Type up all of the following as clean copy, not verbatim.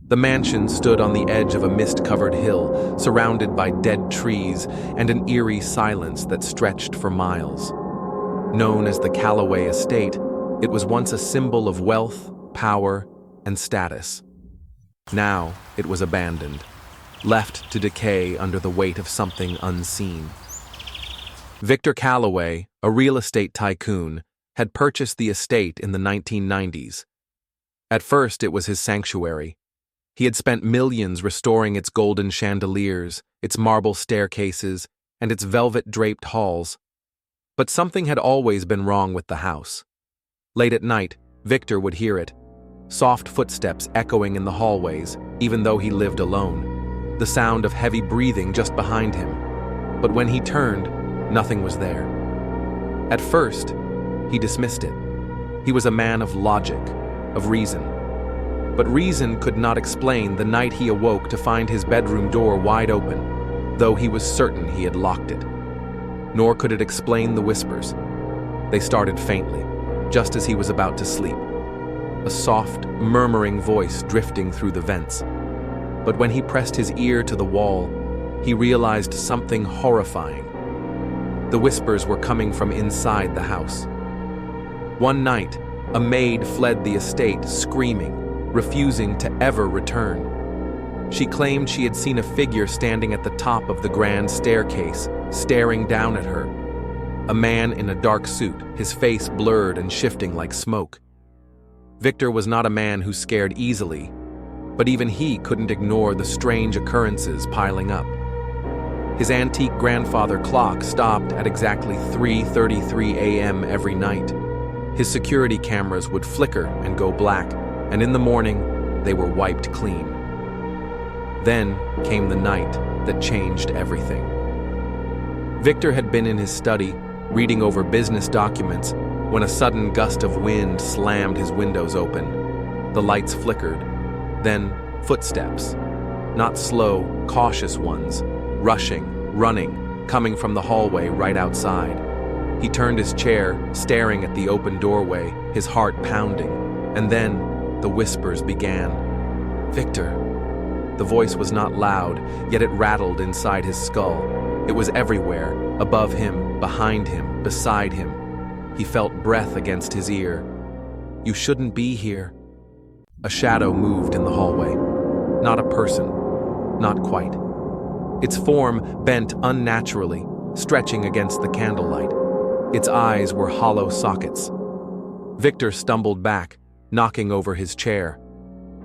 The mansion stood on the edge of a mist-covered hill, surrounded by dead trees and an eerie silence that stretched for miles. Known as the Calloway Estate, it was once a symbol of wealth, power, and status. Now it was abandoned, left to decay under the weight of something unseen. Victor Calloway, a real estate tycoon, had purchased the estate in the 1990s. At first, it was his sanctuary. He had spent millions restoring its golden chandeliers, its marble staircases, and its velvet-draped halls. But something had always been wrong with the house. Late at night, Victor would hear it, soft footsteps echoing in the hallways, even though he lived alone, the sound of heavy breathing just behind him. But when he turned, nothing was there. At first, he dismissed it. He was a man of logic, of reason. But reason could not explain the night he awoke to find his bedroom door wide open, though he was certain he had locked it. Nor could it explain the whispers. They started faintly, just as he was about to sleep. A soft, murmuring voice drifting through the vents. But when he pressed his ear to the wall, he realized something horrifying. The whispers were coming from inside the house. One night, a maid fled the estate screaming, refusing to ever return. She claimed she had seen a figure standing at the top of the grand staircase, staring down at her. A man in a dark suit, his face blurred and shifting like smoke. Victor was not a man who scared easily, but even he couldn't ignore the strange occurrences piling up. His antique grandfather clock stopped at exactly 3:33 a.m. every night. His security cameras would flicker and go black, and in the morning, they were wiped clean. Then came the night that changed everything. Victor had been in his study, reading over business documents, when a sudden gust of wind slammed his windows open. The lights flickered. Then, footsteps. Not slow, cautious ones, rushing, running, coming from the hallway right outside. He turned his chair, staring at the open doorway, his heart pounding. And then, the whispers began. Victor. The voice was not loud, yet it rattled inside his skull. It was everywhere, above him, behind him, beside him. He felt breath against his ear. You shouldn't be here. A shadow moved in the hallway. Not a person. Not quite. Its form bent unnaturally, stretching against the candlelight. Its eyes were hollow sockets. Victor stumbled back, knocking over his chair.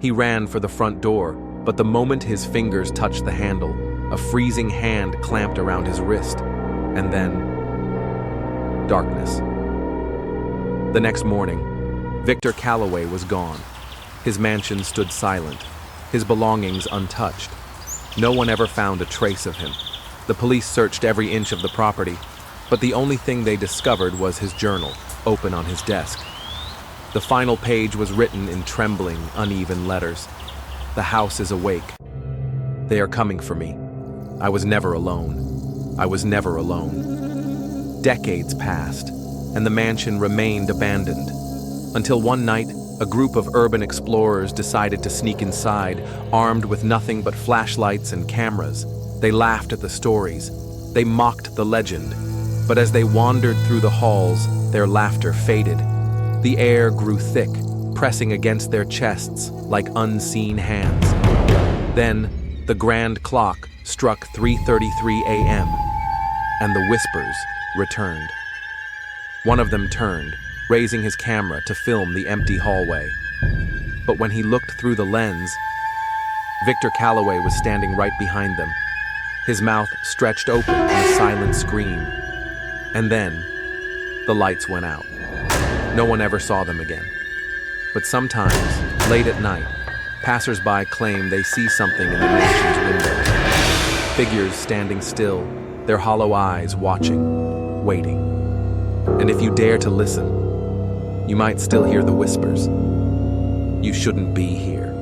He ran for the front door, but the moment his fingers touched the handle, a freezing hand clamped around his wrist. And then, darkness. The next morning, Victor Calloway was gone. His mansion stood silent, his belongings untouched. No one ever found a trace of him. The police searched every inch of the property, but the only thing they discovered was his journal, open on his desk. The final page was written in trembling, uneven letters. The house is awake. They are coming for me. I was never alone. I was never alone. Decades passed, and the mansion remained abandoned. Until one night, a group of urban explorers decided to sneak inside, armed with nothing but flashlights and cameras. They laughed at the stories. They mocked the legend. But as they wandered through the halls, their laughter faded. The air grew thick, pressing against their chests like unseen hands. Then, the grand clock struck 3:33 a.m., and the whispers returned. One of them turned, raising his camera to film the empty hallway. But when he looked through the lens, Victor Calloway was standing right behind them, his mouth stretched open in a silent scream. And then, the lights went out. No one ever saw them again. But sometimes, late at night, passers-by claim they see something in the mansion's windows. Figures standing still, their hollow eyes watching, waiting. And if you dare to listen, you might still hear the whispers. You shouldn't be here.